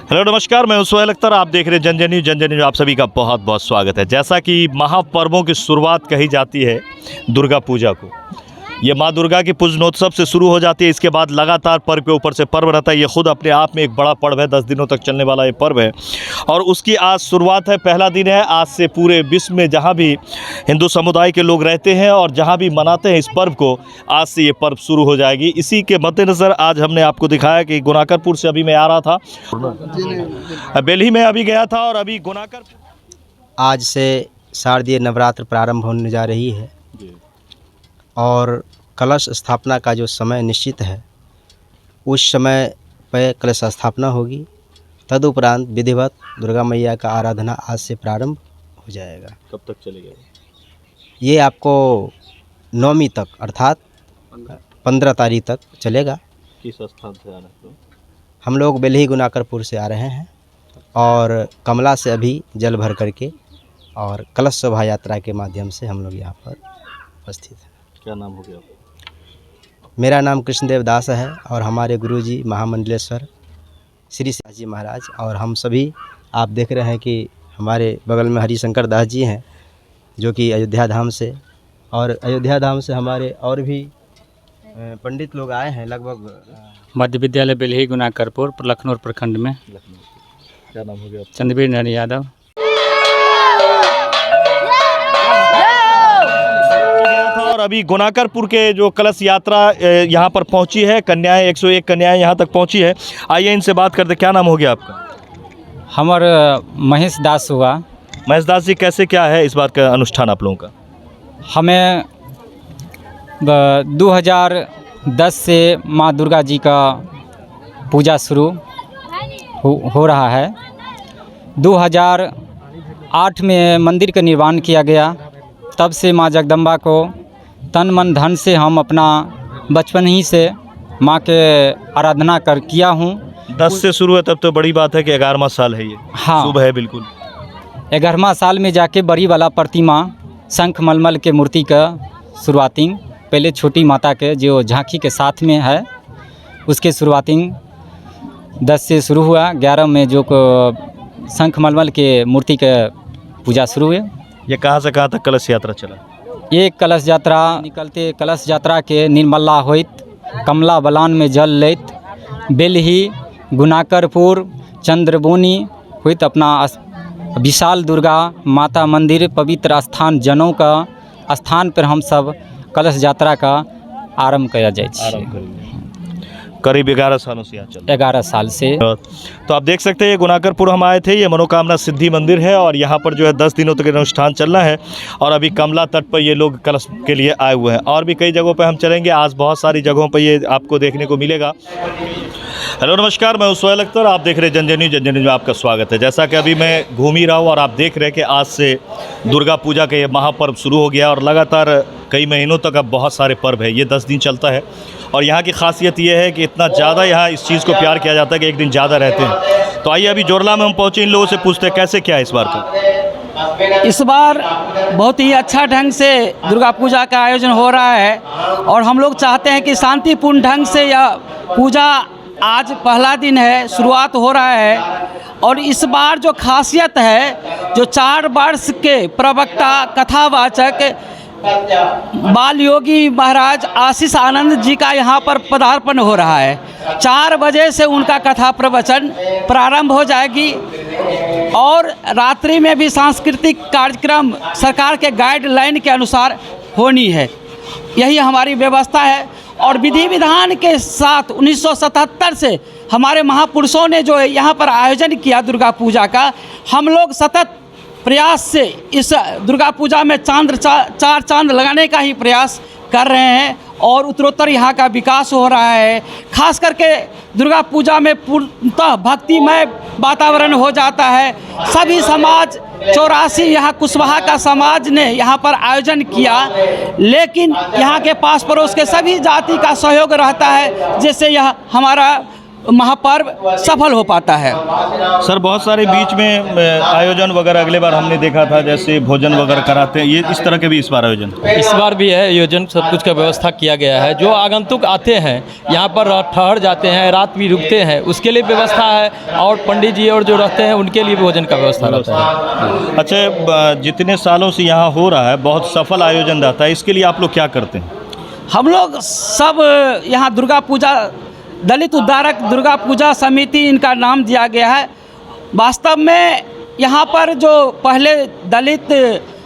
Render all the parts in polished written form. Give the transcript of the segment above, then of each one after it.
Hello नमस्कार, मैं सुहेल अख्तर। आप देख रहे हैं जन जन न्यूज़। जन जन न्यूज़ आप सभी का बहुत बहुत स्वागत है। जैसा कि महापर्वों की शुरुआत कही जाती है दुर्गा पूजा को, ये माँ दुर्गा की पूजनोत्सव से शुरू हो जाती है। इसके बाद लगातार पर्व के ऊपर से पर्व रहता है। ये खुद अपने आप में एक बड़ा पर्व है, 10 दिनों तक चलने वाला ये पर्व है और उसकी आज शुरुआत है, पहला दिन है। आज से पूरे विश्व में जहाँ भी हिंदू समुदाय के लोग रहते हैं और जहाँ भी मनाते हैं इस पर्व को, आज से ये पर्व शुरू हो जाएगी। इसी के मद्देनज़र आज हमने आपको दिखाया कि गुनाकरपुर से अभी मैं आ रहा था, बेल्ही में अभी गया था और अभी गुनाकर। आज से शारदीय नवरात्र प्रारंभ होने जा रही है और कलश स्थापना का जो समय निश्चित है उस समय पर कलश स्थापना होगी। तदुपरांत विधिवत दुर्गा मैया का आराधना आज से प्रारंभ हो जाएगा। कब तक चलेगा ये आपको 9वीं तक अर्थात 15 तारीख तक चलेगा। किस स्थान से आना है? हम लोग बेल्ही गुनाकरपुर से आ रहे हैं और कमला से अभी जल भर करके और कलश शोभा यात्रा के माध्यम से हम लोग यहाँ पर उपस्थित हैं। क्या नाम हो गया? मेरा नाम कृष्णदेव दास है और हमारे गुरुजी महामंडलेश्वर श्री जी महाराज और हम सभी आप देख रहे हैं कि हमारे बगल में हरिशंकर दास जी हैं जो कि अयोध्या धाम से, और अयोध्या धाम से हमारे और भी पंडित लोग आए हैं लगभग। मध्य विद्यालय बेल्ही गुनाकरपुर लखनऊ प्रखंड में। क्या नाम हो गया? चंद्रवीर नारायण यादव। और अभी गुनाकरपुर के जो कलश यात्रा यहाँ पर पहुँची है, कन्याएं 101 कन्याएं यहाँ तक पहुँची है। आइए इनसे बात करते। क्या नाम हो गया आपका? हमर महेश दास हुआ। महेश दास जी, कैसे क्या है इस बात का अनुष्ठान आप लोगों का? हमें 2010 से माँ दुर्गा जी का पूजा शुरू हो रहा है। 2008 में मंदिर का निर्माण किया गया। तब से माँ जगदम्बा को तन मन धन से हम अपना बचपन ही से माँ के आराधना किया हूँ। 10 से शुरू है तब तो बड़ी बात है कि 11वां साल है ये। हाँ, शुभ है बिल्कुल। 11वां साल में जाके बड़ी वाला प्रतिमा शंख मलमल के मूर्ति का शुरुआती, पहले छोटी माता के जो झांकी के साथ में है उसके शुरुआती 10 से शुरू हुआ। 11 में जो शंख मलमल के मूर्ति के पूजा शुरू हुए। ये कहाँ से कहाँ तक कलश यात्रा चला? एक कलश यात्रा निकलते कलश यात्रा के निर्मला होइत कमला बलान में जल लेत बेल्ही गुनाकरपुर चंद्रबोनी होइत अपना विशाल दुर्गा माता मंदिर पवित्र स्थान जनों का स्थान पर हम सब कलश यात्रा का आरंभ किया जाए। करीब 11 सालों से यहाँ चल 11 साल से। तो आप देख सकते हैं ये गुनाकरपुर हम आए थे। ये मनोकामना सिद्धि मंदिर है और यहाँ पर जो है 10 दिनों तक अनुष्ठान चलना है और अभी कमला तट पर ये लोग कलश के लिए आए हुए हैं। और भी कई जगहों पर हम चलेंगे। आज बहुत सारी जगहों पर ये आपको देखने को मिलेगा। हेलो नमस्कार, मैं सुहेल अख्तर। आप देख रहे हैं जन जन न्यूज़। जन जन न्यूज़ में आपका स्वागत है। जैसा कि अभी मैं घूम ही रहा हूँ और आप देख रहे हैं कि आज से दुर्गा पूजा का ये महापर्व शुरू हो गया और लगातार कई महीनों तक अब बहुत सारे पर्व है। ये 10 दिन चलता है और यहाँ की खासियत ये है कि इतना ज़्यादा यहाँ इस चीज़ को प्यार किया जाता है कि एक दिन ज़्यादा रहते हैं। तो आइए अभी जोरला में हम पहुँचे, इन लोगों से पूछते हैं कैसे क्या है इस बार का। इस बार बहुत ही अच्छा ढंग से दुर्गा पूजा का आयोजन हो रहा है और हम लोग चाहते हैं कि शांतिपूर्ण ढंग से यह पूजा, आज पहला दिन है, शुरुआत हो रहा है। और इस बार जो खासियत है, जो 4 वर्ष के प्रवक्ता कथावाचक बाल योगी महाराज आशीष आनंद जी का यहाँ पर पदार्पण हो रहा है। 4 बजे से उनका कथा प्रवचन प्रारंभ हो जाएगी और रात्रि में भी सांस्कृतिक कार्यक्रम सरकार के गाइडलाइन के अनुसार होनी है। यही हमारी व्यवस्था है और विधि विधान के साथ 1977 से हमारे महापुरुषों ने जो यहाँ पर आयोजन किया दुर्गा पूजा का, हम लोग सतत प्रयास से इस दुर्गा पूजा में चार चांद लगाने का ही प्रयास कर रहे हैं और उत्तरोत्तर यहाँ का विकास हो रहा है। खास करके दुर्गा पूजा में पूर्णतः भक्तिमय वातावरण हो जाता है। सभी समाज 84 यहाँ कुशवाहा का समाज ने यहाँ पर आयोजन किया, लेकिन यहाँ के पास पड़ोस के सभी जाति का सहयोग रहता है, जैसे यह हमारा महापर्व सफल हो पाता है। सर बहुत सारे बीच में आयोजन वगैरह अगले बार हमने देखा था, जैसे भोजन वगैरह कराते हैं, ये इस तरह के भी इस बार आयोजन? इस बार भी है आयोजन, सब कुछ का व्यवस्था किया गया है। जो आगंतुक आते हैं यहाँ पर ठहर जाते हैं, रात भी रुकते हैं, उसके लिए व्यवस्था है। और पंडित जी और जो रहते हैं उनके लिए भोजन का व्यवस्था रहता है। अच्छा, जितने सालों से यहाँ हो रहा है, बहुत सफल आयोजन रहता है, इसके लिए आप लोग क्या करते हैं? हम लोग सब यहाँ दुर्गा पूजा, दलित उद्धारक दुर्गा पूजा समिति इनका नाम दिया गया है। वास्तव में यहाँ पर जो पहले दलित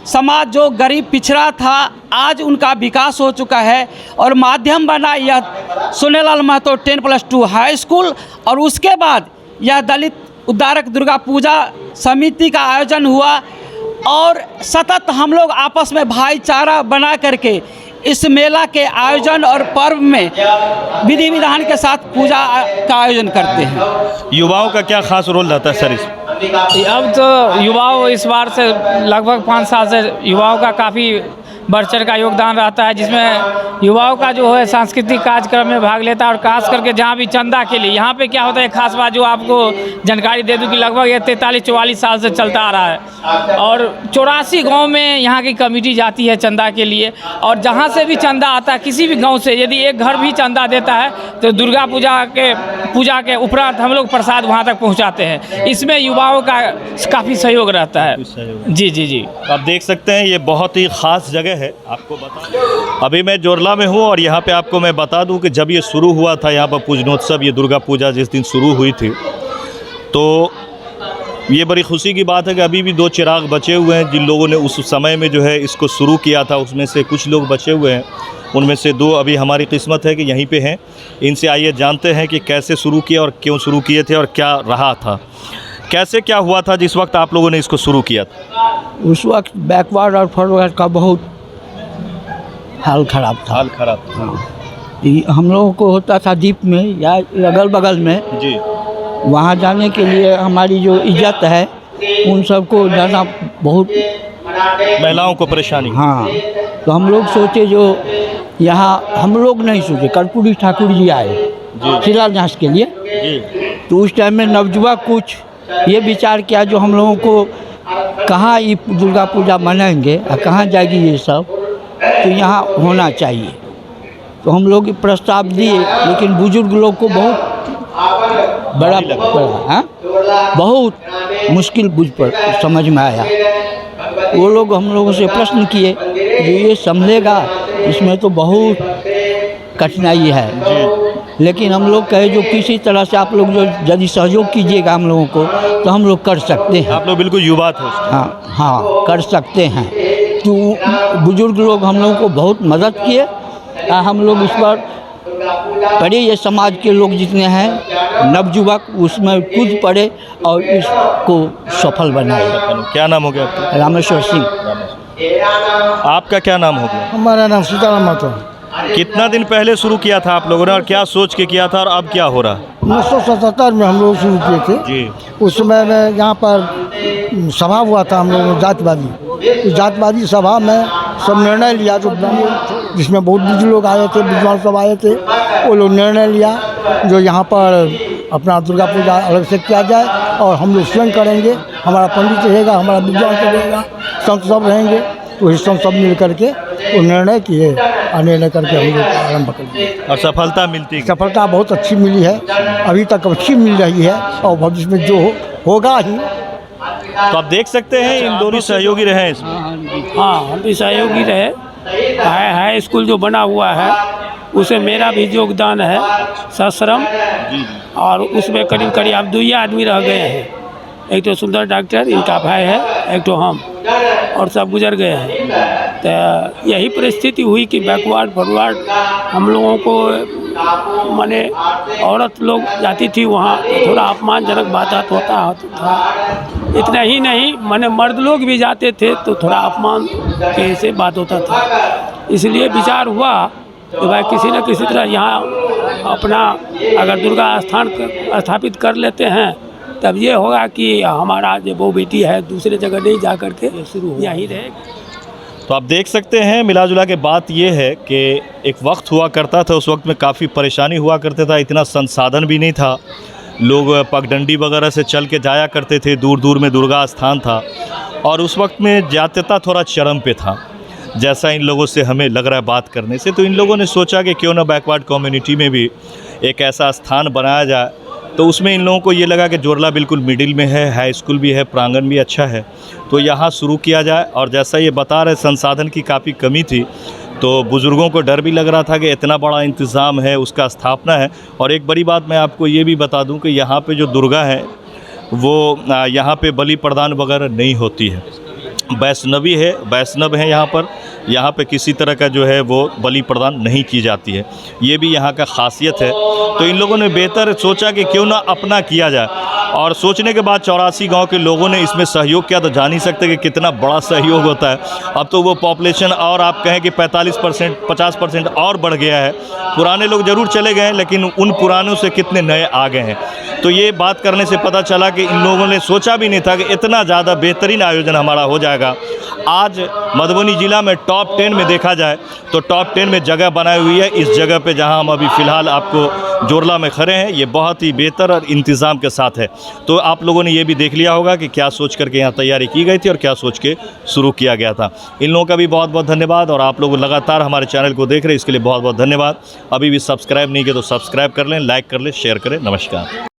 समाज जो गरीब पिछड़ा था, आज उनका विकास हो चुका है और माध्यम बना यह सोनेलाल महतो 10+2 हाई स्कूल। और उसके बाद यह दलित उद्धारक दुर्गा पूजा समिति का आयोजन हुआ और सतत हम लोग आपस में भाईचारा बना करके इस मेला के आयोजन और पर्व में विधि विधान के साथ पूजा का आयोजन करते हैं। युवाओं का क्या खास रोल रहता है सर इसमें? अब तो युवाओं इस बार से लगभग 5 साल से युवाओं का काफ़ी बढ़ चढ़ का योगदान रहता है, जिसमें युवाओं का जो है सांस्कृतिक कार्यक्रम में भाग लेता है। और खास करके जहाँ भी चंदा के लिए, यहाँ पे क्या होता है, खास बात जो आपको जानकारी दे दूँ कि लगभग ये 43-44 साल से चलता आ रहा है और 84 गांव में यहाँ की कमेटी जाती है चंदा के लिए। और जहाँ से भी चंदा आता है, किसी भी गाँव से यदि एक घर भी चंदा देता है तो दुर्गा पूजा के उपरांत हम लोग प्रसाद वहाँ तक पहुँचाते हैं। इसमें युवाओं का काफ़ी सहयोग रहता है। जी जी जी, आप देख सकते हैं ये बहुत ही ख़ास जगह है। आपको बता, अभी मैं जोरला में हूँ और यहाँ पे आपको मैं बता दूँ कि जब ये शुरू हुआ था यहाँ पर पूजनोत्सव, ये दुर्गा पूजा जिस दिन शुरू हुई थी, तो ये बड़ी खुशी की बात है कि अभी भी 2 चिराग बचे हुए हैं। जिन लोगों ने उस समय में जो है इसको शुरू किया था, उसमें से कुछ लोग बचे हुए हैं, उनमें से 2 अभी हमारी किस्मत है कि यहीं पे हैं। इनसे आइए जानते हैं कि कैसे शुरू किया और क्यों शुरू किए थे और क्या रहा था, कैसे क्या हुआ था जिस वक्त आप लोगों ने इसको शुरू किया था। उस वक्त बैकवर्ड और फॉरवर्ड का बहुत हाल ख़राब था। हम लोगों को होता था द्वीप में या अगल बगल में जी, वहाँ जाने के लिए हमारी जो इज्जत है उन सबको जाना बहुत, महिलाओं को परेशानी। हाँ, तो हम लोग सोचे, जो यहाँ हम लोग नहीं सोचे, कर्पूरी ठाकुर जी आए शिलान्यास के लिए। तो उस टाइम में नवयुवक कुछ ये विचार किया, जो हम लोगों को कहाँ ये दुर्गा पूजा मनाएंगे और कहाँ जाएगी ये सब, तो यहाँ होना चाहिए। तो हम लोग प्रस्ताव दिए, लेकिन बुजुर्ग लोग को बहुत बड़ा पड़ा, बहुत मुश्किल बुझ पर समझ में आया। वो लोग हम लोगों से प्रश्न किए, जो ये संभलेगा, इसमें तो बहुत कठिनाई है। लेकिन हम लोग कहे, जो किसी तरह से आप लोग जो यदि सहयोग कीजिएगा हम लोगों को, तो हम लोग कर सकते हैं। आप लोग बिल्कुल युवा थे। हाँ, कर सकते हैं। तो बुजुर्ग लोग हम लोगों को बहुत मदद किए। हम लोग इस पर पढ़े, ये समाज के लोग जितने हैं नवयुवक, उसमें कूद पड़े और इसको सफल बनाए। क्या नाम हो गया आपका? रामेश्वर सिंह। आपका क्या नाम हो गया? हमारा नाम सीताराम महतो। कितना दिन पहले शुरू किया था आप लोगों ने और क्या सोच के किया था और अब क्या हो रहा? 1977 में हम लोग शुरू किए थे जी। उस समय में यहाँ पर सभा हुआ था हम लोगों ने, जातिवादी। उस जातिवादी सभा में सब निर्णय लिया, जो जिसमें बहुत बुजुर्ग लोग आए थे, विद्वान सब आए थे। वो लोग निर्णय लिया जो यहाँ पर अपना दुर्गा पूजा अलग से किया जाए और हम लोग स्वयं करेंगे। हमारा पंडित रहेगा, हमारा विद्वान रहेगा, संत सब रहेंगे। तो इस सब मिल करके वो निर्णय किए और निर्णय करके हम लोग आरम्भ कर दिए और सफलता मिलती है? सफलता बहुत अच्छी मिली है, अभी तक अच्छी मिल रही है और भविष्य में जो होगा ही। तो आप देख सकते हैं इन दोनों सहयोगी रहे हैं इसमें। हाँ, हम भी सहयोगी रहे। हाई स्कूल जो बना हुआ है उसे मेरा भी योगदान है सश्रम, और उसमें करीब करीब अब 2 आदमी रह गए हैं। एक तो सुंदर डॉक्टर, इनका भाई है, एक तो हम, और सब गुजर गए हैं। तो यही परिस्थिति हुई कि बैकवर्ड फॉरवर्ड हम लोगों को, माने औरत लोग जाती थी वहाँ, तो थोड़ा अपमानजनक बात होता था। इतना ही नहीं, माने मर्द लोग भी जाते थे तो थोड़ा अपमान के से बात होता था। इसलिए विचार हुआ कि भाई किसी न किसी तरह यहाँ अपना अगर दुर्गा स्थान स्थापित कर लेते हैं, तब ये होगा कि हमारा जो वो बेटी है दूसरे जगह नहीं जा करके यहीं रहेगी। तो आप देख सकते हैं मिला जुला के बात ये है कि एक वक्त हुआ करता था, उस वक्त में काफ़ी परेशानी हुआ करता था, इतना संसाधन भी नहीं था, लोग पगडंडी वगैरह से चल के जाया करते थे, दूर दूर में दुर्गा स्थान था और उस वक्त में जातीयता थोड़ा चरम पे था, जैसा इन लोगों से हमें लग रहा है बात करने से। तो इन लोगों ने सोचा कि क्यों ना बैकवर्ड कम्युनिटी में भी एक ऐसा स्थान बनाया जाए। तो उसमें इन लोगों को ये लगा कि जोरला बिल्कुल मिडिल में है, हाई स्कूल भी है, प्रांगण भी अच्छा है, तो यहाँ शुरू किया जाए। और जैसा ये बता रहे संसाधन की काफ़ी कमी थी, तो बुज़ुर्गों को डर भी लग रहा था कि इतना बड़ा इंतज़ाम है, उसका स्थापना है। और एक बड़ी बात मैं आपको ये भी बता दूं कि यहाँ पे जो दुर्गा है वो यहाँ पे बलि प्रदान वगैरह नहीं होती है, वैष्णवी है, वैष्णव है यहाँ पे किसी तरह का जो है वो बलि प्रदान नहीं की जाती है, ये भी यहाँ का ख़ासियत है। तो इन लोगों ने बेहतर सोचा कि क्यों ना अपना किया जाए, और सोचने के बाद 84 गांव के लोगों ने इसमें सहयोग किया। तो जान ही सकते कि कितना बड़ा सहयोग होता है। अब तो वो पॉपुलेशन और आप कहें कि 45% 50% और बढ़ गया है। पुराने लोग ज़रूर चले गए हैं, लेकिन उन पुरानों से कितने नए आ गए हैं। तो ये बात करने से पता चला कि इन लोगों ने सोचा भी नहीं था कि इतना ज़्यादा बेहतरीन आयोजन हमारा हो जाएगा। आज मधुबनी ज़िला में टॉप 10 में देखा जाए तो टॉप 10 में जगह बनाई हुई है। इस जगह पे जहां हम अभी फ़िलहाल आपको जोरला में खड़े हैं, ये बहुत ही बेहतर और इंतज़ाम के साथ है। तो आप लोगों ने ये भी देख लिया होगा कि क्या सोच करके यहाँ तैयारी की गई थी और क्या सोच के शुरू किया गया था। इन लोगों का भी बहुत बहुत धन्यवाद, और आप लोग लगातार हमारे चैनल को देख रहे हैं, इसके लिए बहुत बहुत धन्यवाद। अभी भी सब्सक्राइब नहीं किया तो सब्सक्राइब कर लें, लाइक कर लें, शेयर करें। नमस्कार।